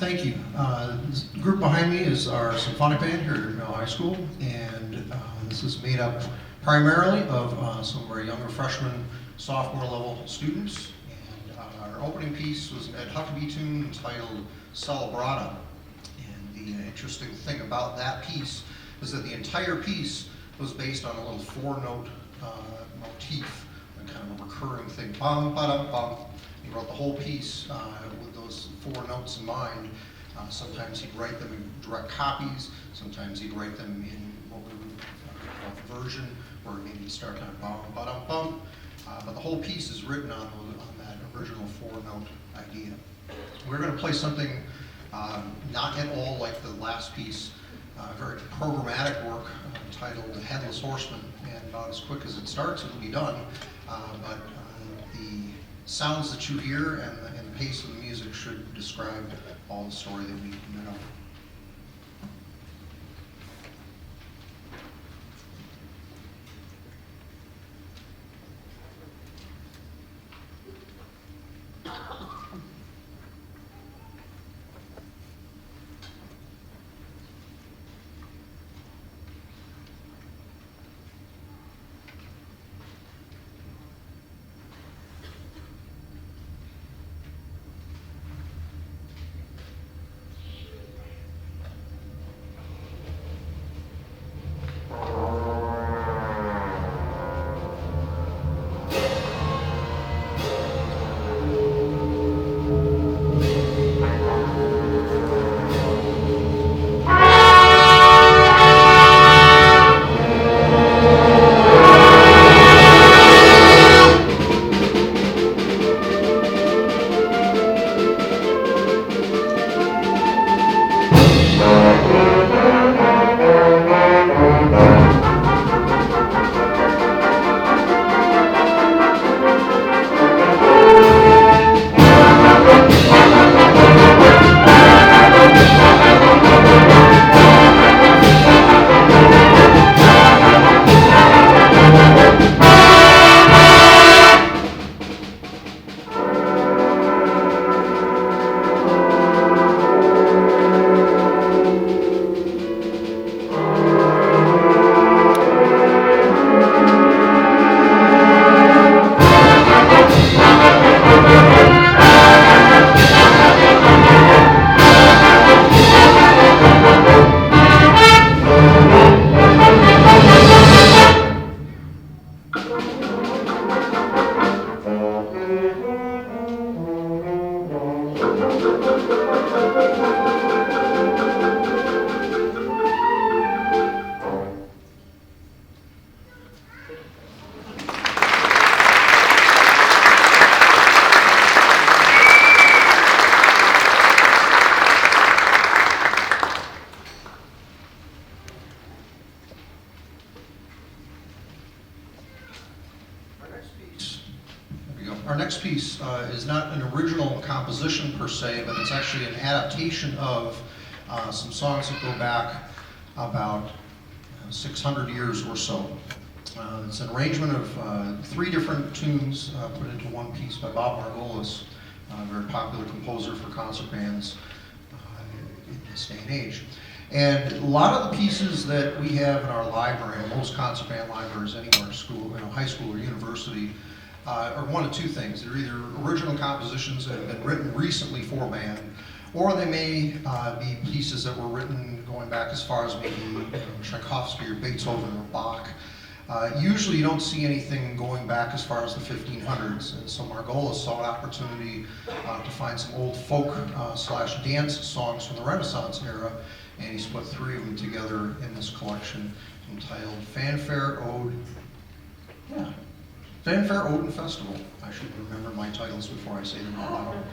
Thank you. This group behind me is our symphonic band here at Merrill High School, and this is made up primarily of some of our younger freshman, sophomore level students. And our opening piece was an Ed Huckabee tune entitled Celebrata. And the interesting thing about that piece is that the entire piece was based on a little four-note motif, a kind of a recurring thing, bum, ba-dum, bum. He wrote the whole piece with those four notes in mind. Sometimes he'd write them in direct copies, sometimes he'd write them in what we would call version, or maybe he'd start kind of bum, ba-dum, bum. But the whole piece is written on that original four-note idea. We're going to play something not at all like the last piece, very programmatic work entitled The Headless Horseman, and about as quick as it starts, it'll be done. But the sounds that you hear and the pace of the music should describe all the story that we know. Our next piece is not an original composition per se, but it's actually an adaptation of some songs that go back about 600 years or so. It's an arrangement of three different tunes put into one piece by Bob Margolis, a very popular composer for concert bands in this day and age. And a lot of the pieces that we have in our library, and most concert band libraries anywhere, school, high school or university, are one of two things. They're either original compositions that have been written recently for band, or they may be pieces that were written going back as far as maybe Tchaikovsky or Beethoven or Bach. Usually you don't see anything going back as far as the 1500s, and so Margolis saw an opportunity to find some old folk slash dance songs from the Renaissance era, and he put three of them together in this collection entitled Fanfare, Ode, Fanfare, Ode, and Festival. I should remember my titles before I say them out loud.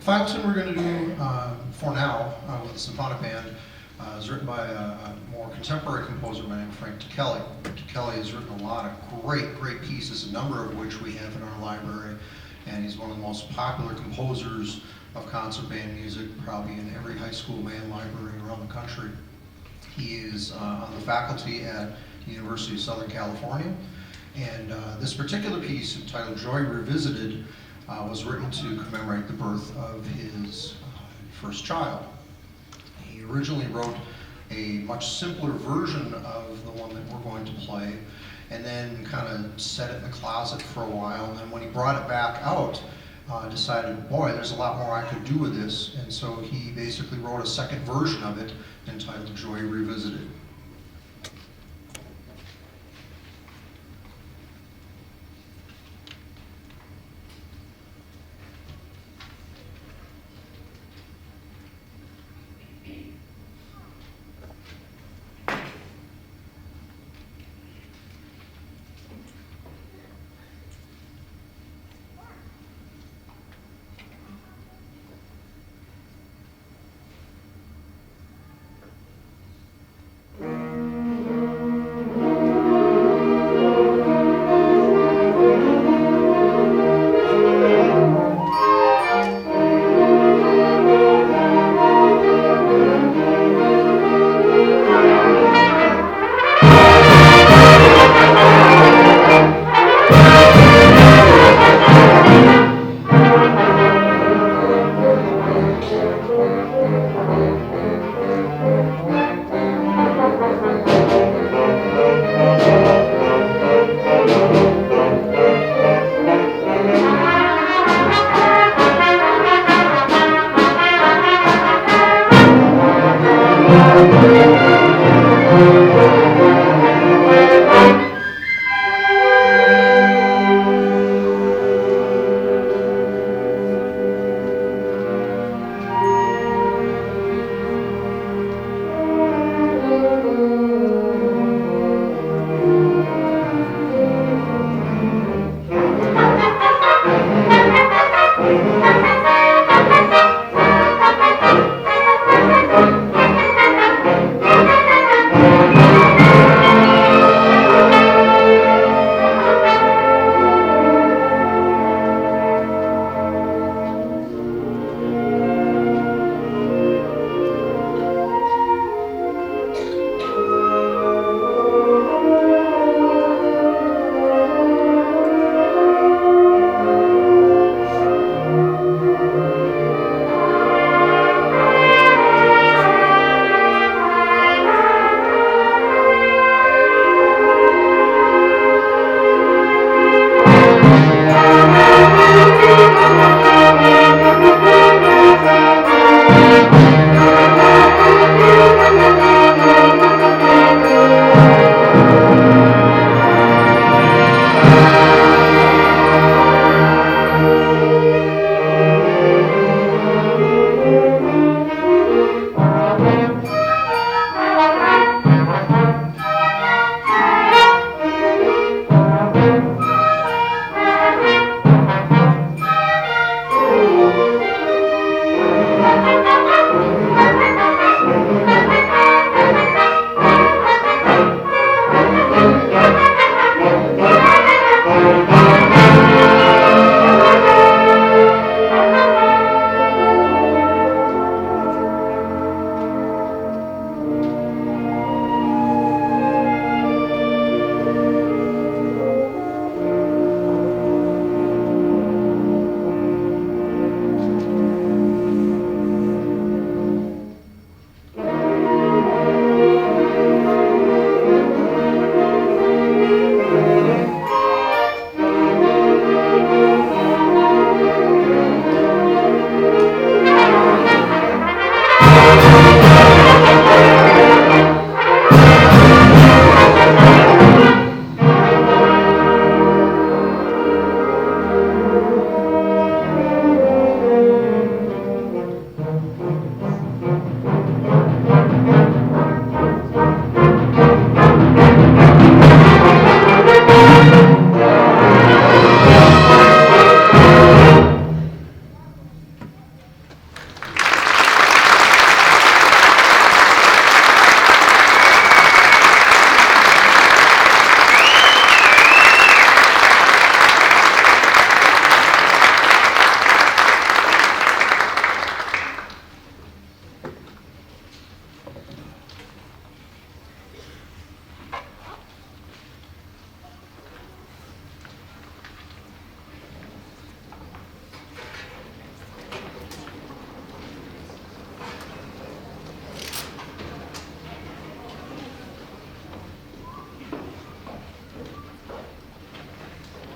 Final tune we're going to do for now with the symphonic band is written by a more contemporary composer named Frank Kelly. Kelly has written a lot of great pieces, a number of which we have in our library, and he's one of the most popular composers of concert band music, probably in every high school band library around the country. He is on the faculty at the University of Southern California, and this particular piece, entitled Joy Revisited, was written to commemorate the birth of his first child. He originally wrote a much simpler version of the one that we're going to play, and then kind of set it in the closet for a while, and then when he brought it back out, decided, boy, there's a lot more I could do with this, and so he basically wrote a second version of it entitled Joy Revisited.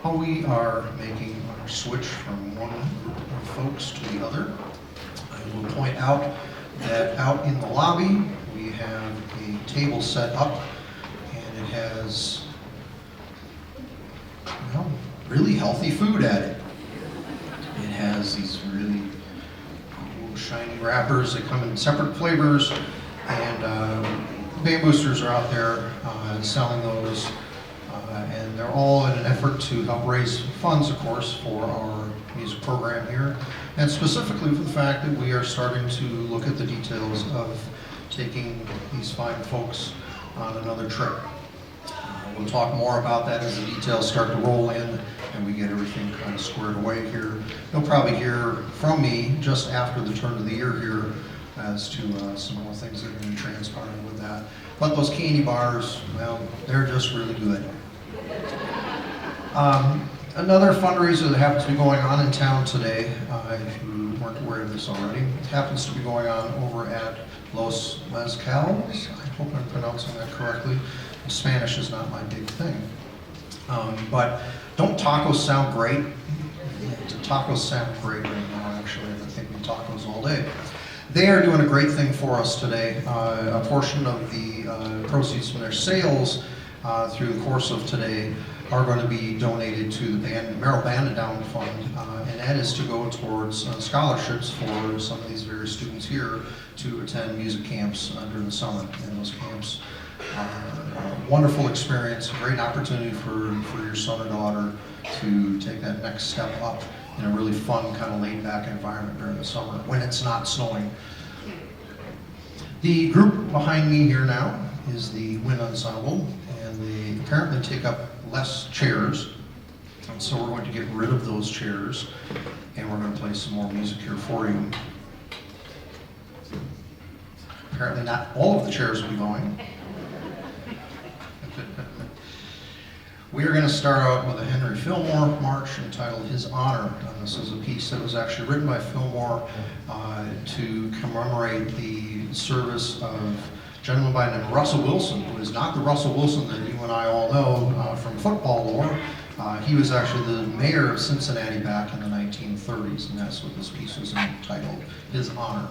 how we are making our switch from one group of folks to the other. I will point out that out in the lobby, we have a table set up, and it has, well, really healthy food at it. It has these really cool, shiny wrappers that come in separate flavors, and Band Boosters are out there selling those, and they're all in an effort to help raise funds, of course, for our music program here, and specifically for the fact that we are starting to look at the details of taking these fine folks on another trip. We'll talk more about that as the details start to roll in and we get everything kind of squared away here. You'll probably hear from me just after the turn of the year here as to some more things that are going to be transpiring with that. But those candy bars, well, they're just really good. Another fundraiser that happens to be going on in town today, if you weren't aware of this already, happens to be going on over at Los Mezcals. I hope I'm pronouncing that correctly. Spanish is not my big thing. But don't tacos sound great? Tacos sound great right now, actually. I've been thinking tacos all day. They are doing a great thing for us today. A portion of the proceeds from their sales through the course of today are going to be donated to the Merrill Band Down Fund, and that is to go towards scholarships for some of these various students here to attend music camps during the summer. And those camps are a wonderful experience, a great opportunity for your son or daughter to take that next step up in a really fun, kind of laid-back environment during the summer when it's not snowing. The group behind me here now is the Wind Ensemble, and they apparently take up less chairs, and so we're going to get rid of those chairs, and we're going to play some more music here for you. Apparently not all of the chairs will be going. We are going to start out with a Henry Fillmore march entitled His Honor. This is a piece that was actually written by Fillmore to commemorate the service of a gentleman by the name of Russell Wilson, who is not the Russell Wilson that you and I all know from football lore. He was actually the mayor of Cincinnati back in the 1930s, and that's what this piece was entitled, His Honor.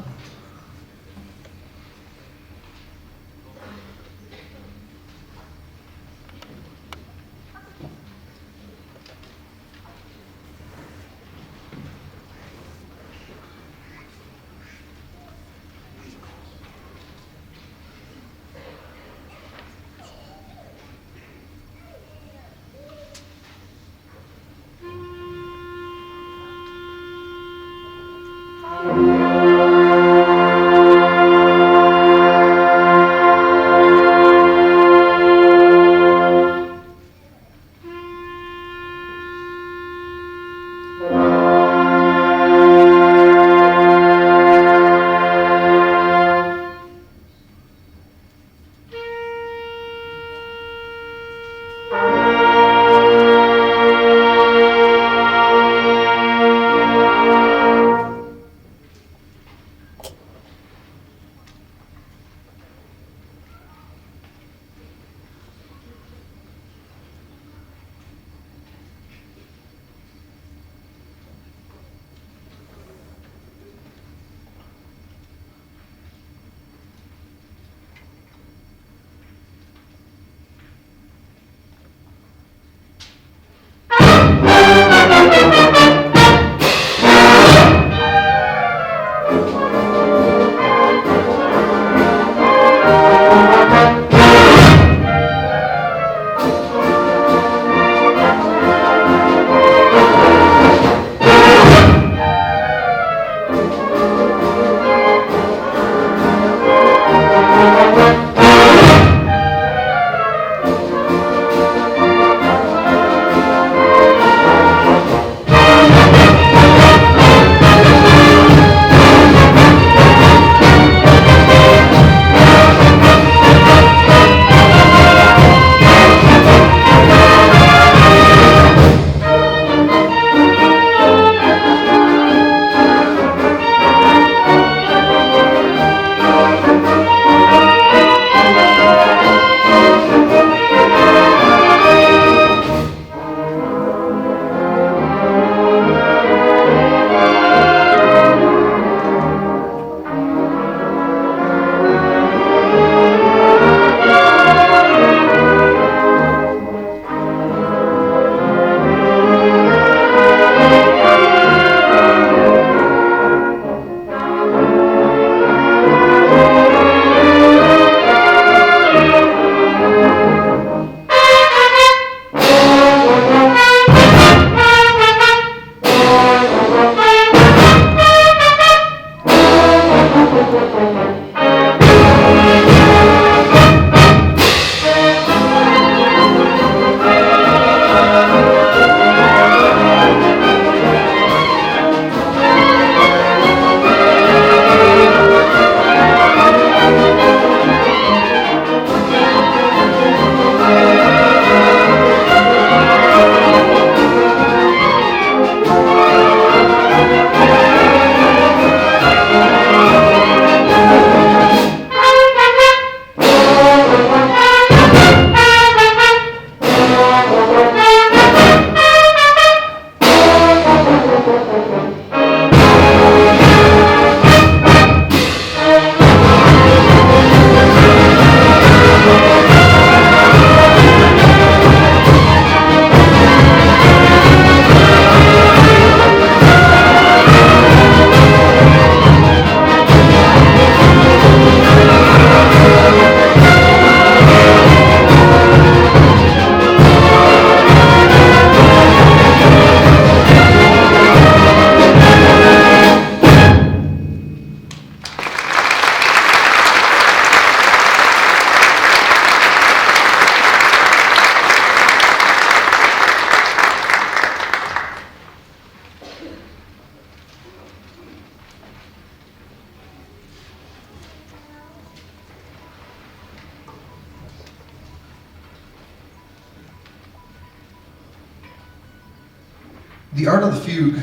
The Art of the Fugue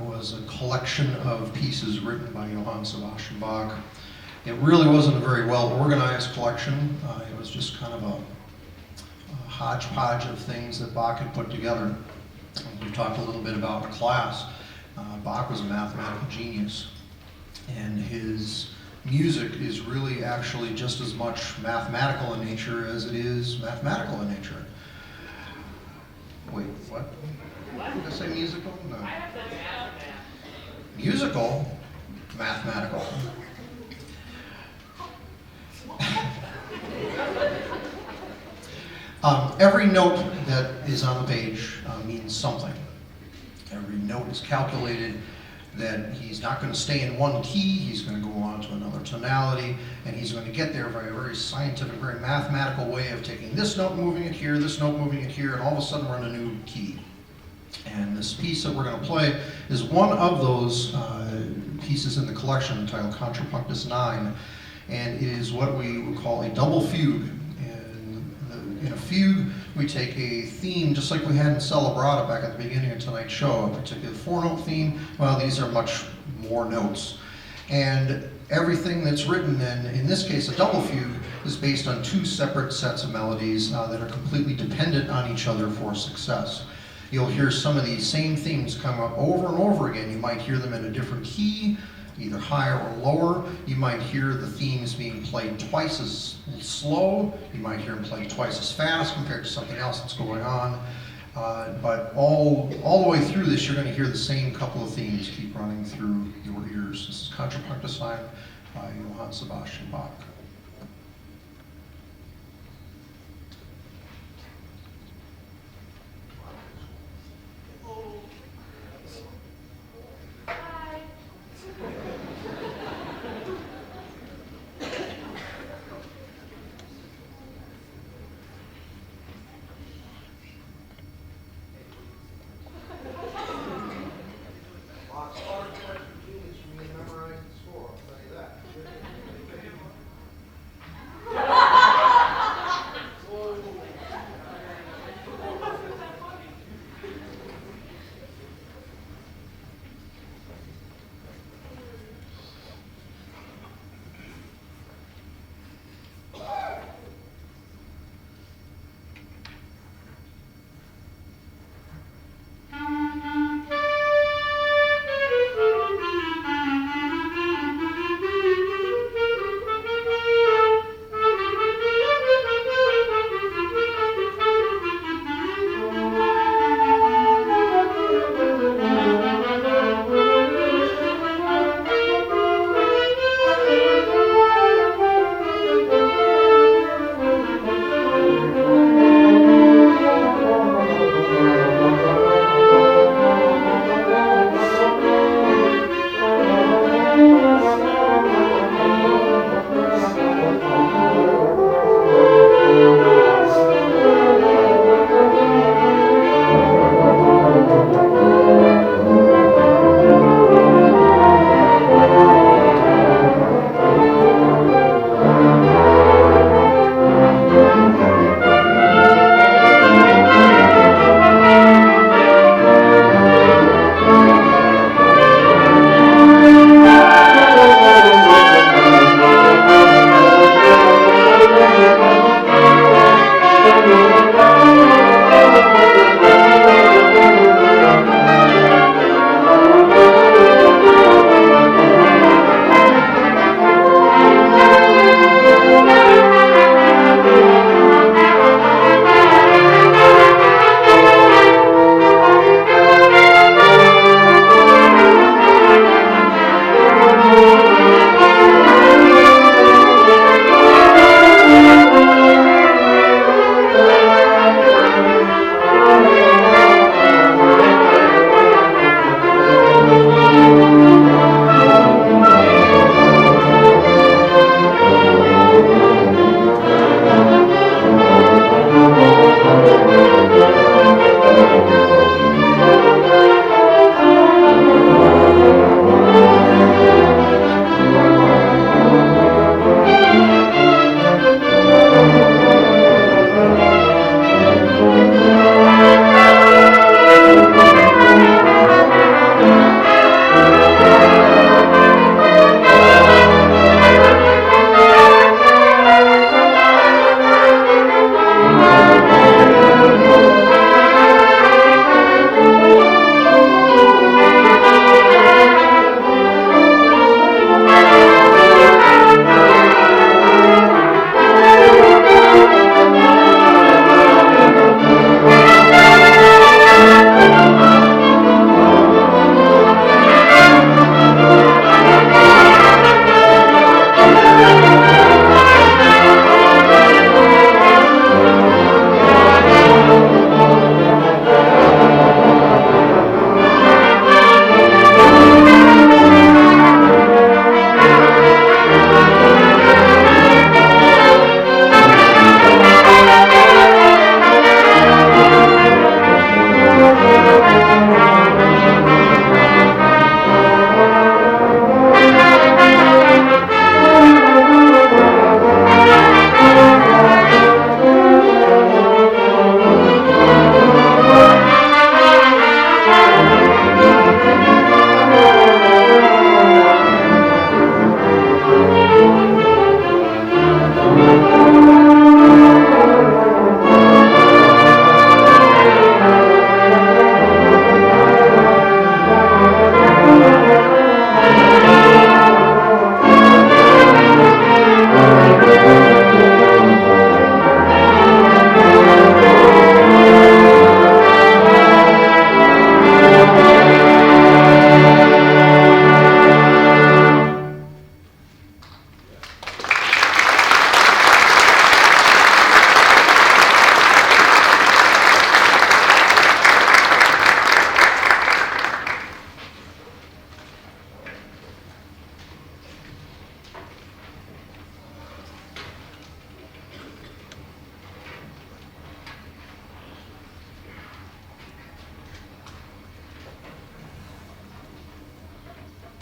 was a collection of pieces written by Johann Sebastian Bach. It really wasn't a very well organized collection. It was just kind of a hodgepodge of things that Bach had put together. We talked a little bit about in class. Bach was a mathematical genius, and his music is really actually just as much mathematical in nature as it is mathematical in nature. Wait, what? Did I say musical? No. Musical, mathematical. Every note that is on the page means something. Every note is calculated that he's not going to stay in one key, he's going to go on to another tonality, and he's going to get there by a very scientific, very mathematical way of taking this note, moving it here, this note, moving it here, and all of a sudden we're in a new key. And this piece that we're going to play is one of those pieces in the collection entitled Contrapunctus 9, and it is what we would call a double fugue. In a fugue, we take a theme, just like we had in Celebrata back at the beginning of tonight's show, a particular four-note theme. Well, these are much more notes. And everything that's written then, in this case, a double fugue, is based on two separate sets of melodies that are completely dependent on each other for success. You'll hear some of these same themes come up over and over again. You might hear them in a different key, either higher or lower. You might hear the themes being played twice as slow. You might hear them played twice as fast compared to something else that's going on. But all the way through this, you're going to hear the same couple of themes keep running through your ears. This is Contrapunctus 9 by Johann Sebastian Bach.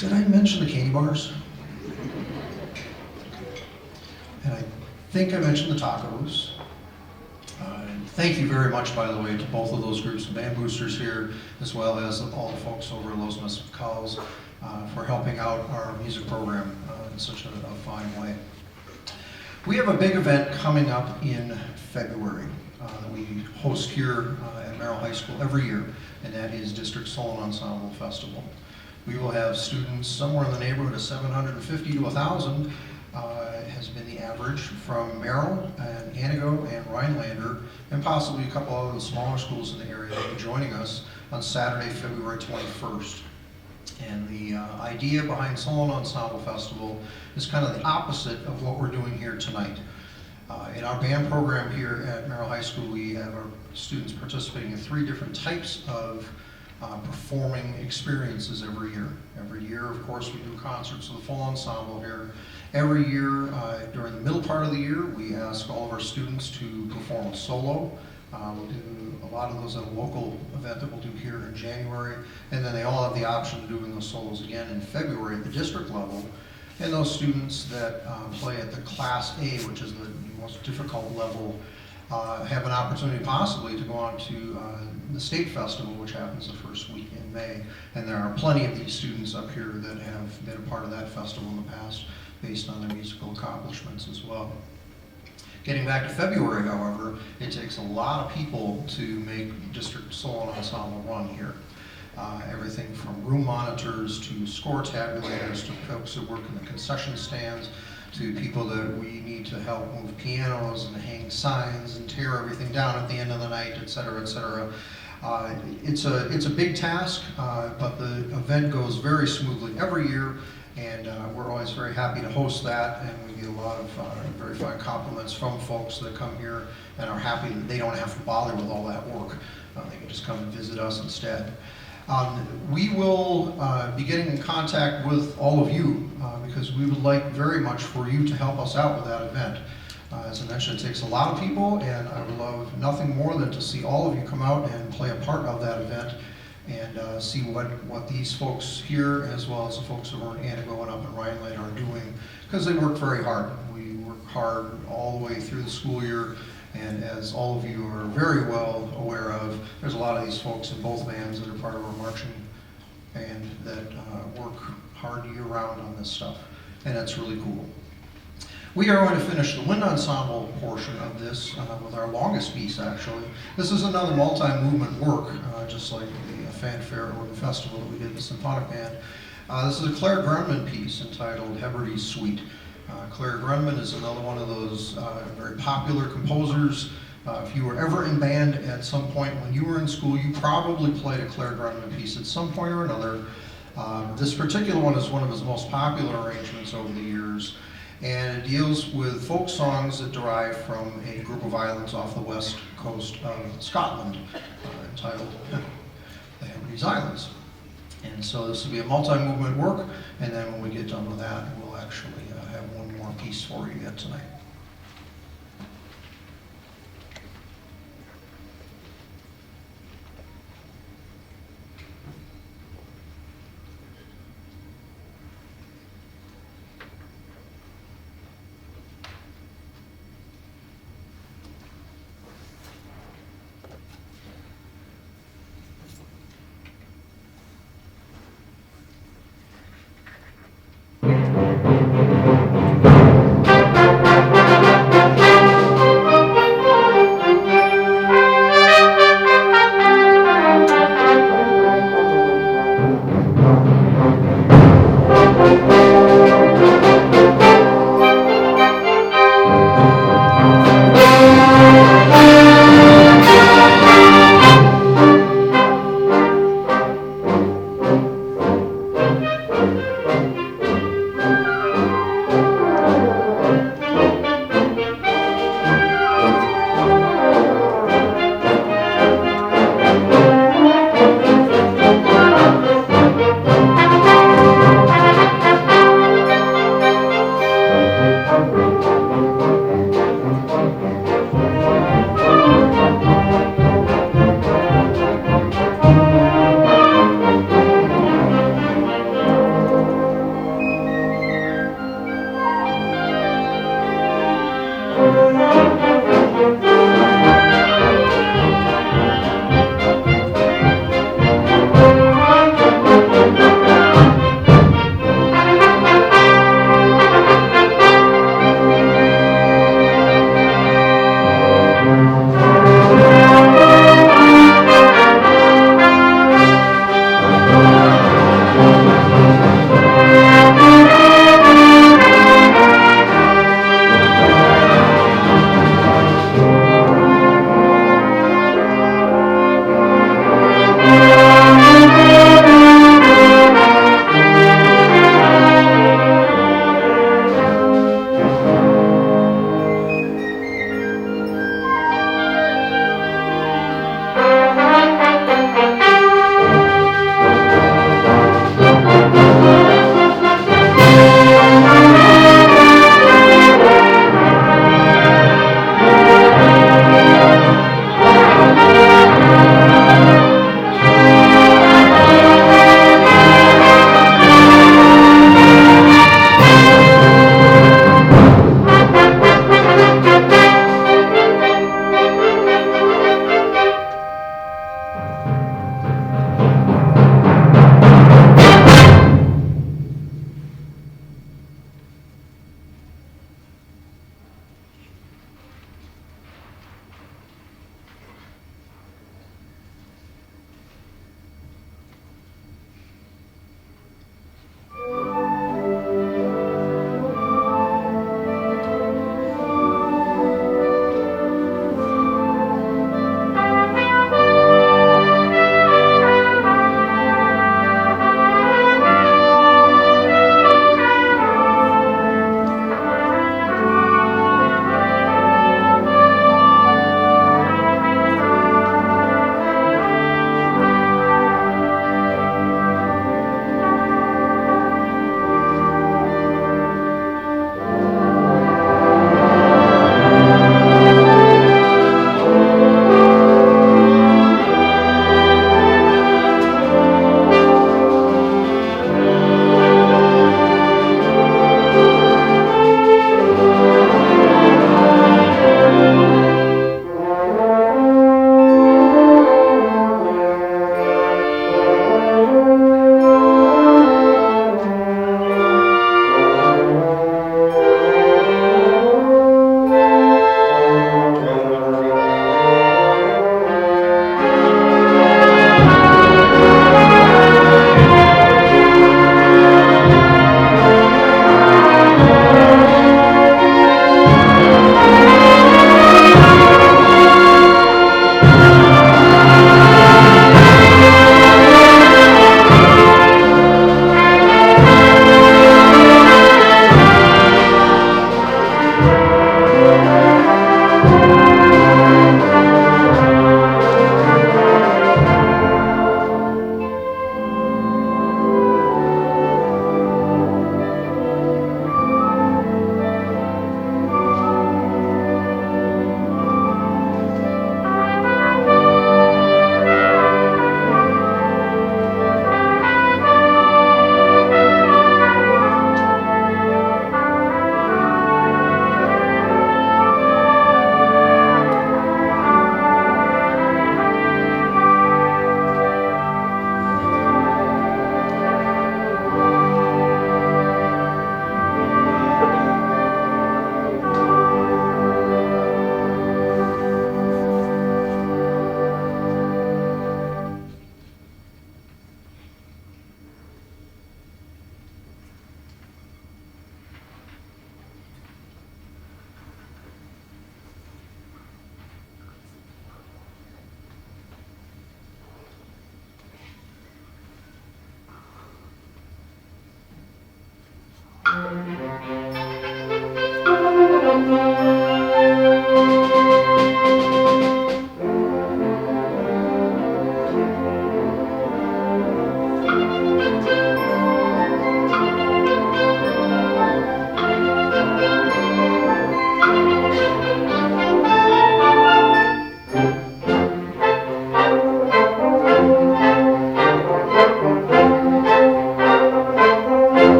Did I mention the candy bars? And I think I mentioned the tacos. Thank you very much, by the way, to both of those groups, the band boosters here, as well as all the folks over at Los Mescals for helping out our music program in such a fine way. We have a big event coming up in February that we host here at Merrill High School every year, and that is District Solo Ensemble Festival. We will have students somewhere in the neighborhood of 750 to 1,000 has been the average from Merrill and Antigo and Rhinelander, and possibly a couple of the smaller schools in the area that will be joining us on Saturday, February 21st. And the idea behind Solo Ensemble Festival is kind of the opposite of what we're doing here tonight. In our band program here at Merrill High School, we have our students participating in 3 different types of performing experiences every year. Every year, of course, we do concerts with the full ensemble here. Every year, during the middle part of the year, we ask all of our students to perform a solo. We'll do a lot of those at a local event that we'll do here in January, and then they all have the option of doing those solos again in February at the district level. And those students that play at the Class A, which is the most difficult level, have an opportunity possibly to go on to the state festival, which happens the first week in May. And there are plenty of these students up here that have been a part of that festival in the past based on their musical accomplishments as well. Getting back to February, however, it takes a lot of people to make District Solo Ensemble run here. Everything from room monitors to score tabulators to folks who work in the concession stands to people that we need to help move pianos and hang signs and tear everything down at the end of the night, et cetera, et cetera. It's a big task, but the event goes very smoothly every year, and we're always very happy to host that, and we get a lot of very fine compliments from folks that come here and are happy that they don't have to bother with all that work. They can just come and visit us instead. We will be getting in contact with all of you because we would like very much for you to help us out with that event. As I mentioned, it takes a lot of people, and I would love nothing more than to see all of you come out and play a part of that event and see what these folks here, as well as the folks who are in Antigo and up in Rhinelander, are doing, because they work very hard. We work hard all the way through the school year, and as all of you are very well aware of, there's a lot of these folks in both bands that are part of our marching band that work hard year-round on this stuff, and that's really cool. We are going to finish the wind ensemble portion of this with our longest piece, actually. This is another multi-movement work, just like the fanfare or the festival that we did, the symphonic band. This is a Claire Grunman piece entitled Hebrides Suite. Claire Grunman is another one of those very popular composers. If you were ever in band at some point when you were in school, you probably played a Claire Grunman piece at some point or another. This particular one is one of his most popular arrangements over the years, and it deals with folk songs that derive from a group of islands off the west coast of Scotland, entitled the Hebrides Islands. And so this will be a multi-movement work, and then when we get done with that, we'll actually have one more piece for you yet tonight.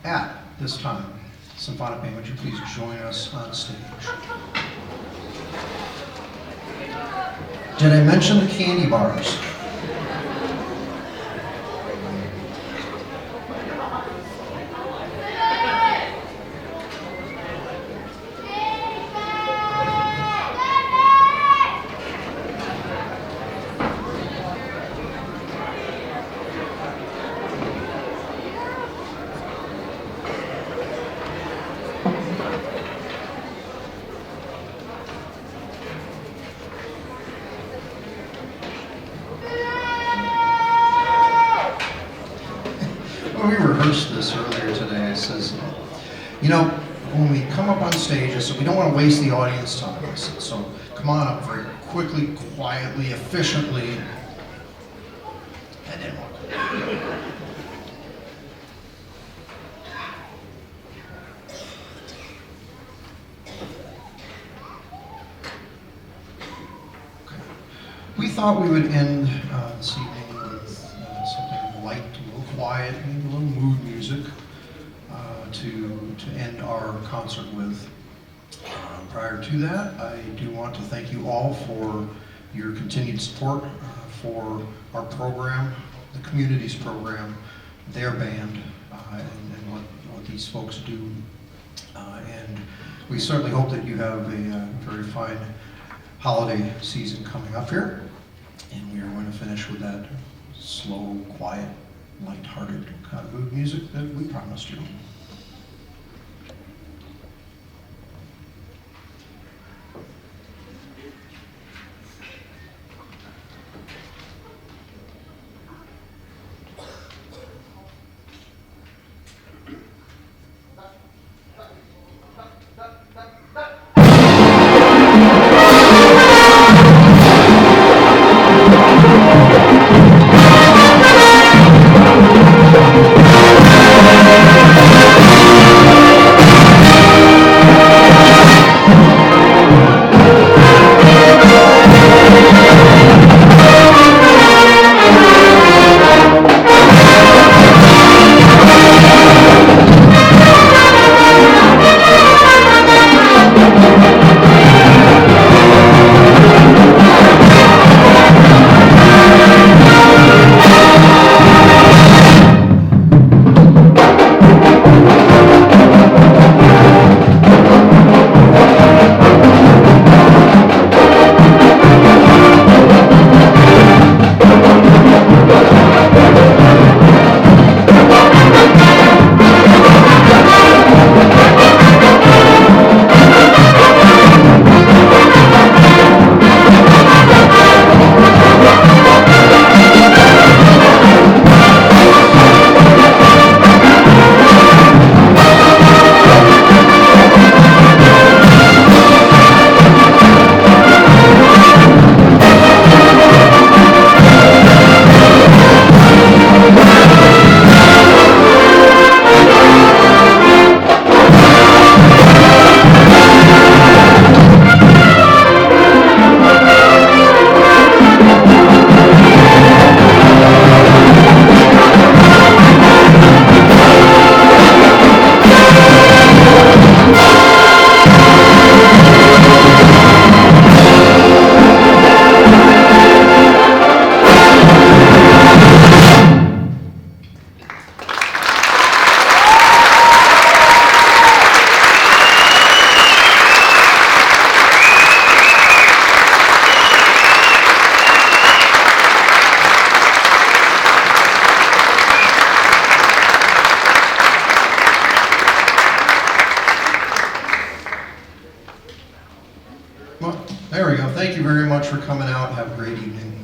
At this time, Symphonic Band, would you please join us on stage? Did I mention the candy bars? rehearsed this earlier today. I says, you know, when we come up on stage, I said, we don't want to waste the audience time. I said, so come on up very quickly, quietly, efficiently. That didn't work. We thought we would end this evening with something light, a little quiet, maybe a little mood music to end our concert with. Prior to that, I do want to thank you all for your continued support for our program, the community's program, their band, and what these folks do. And we certainly hope that you have a very fine holiday season coming up here. And we are going to finish with that slow, quiet, light-hearted kind of mood music that we promised you. Well, there we go. Thank you very much for coming out. Have a great evening.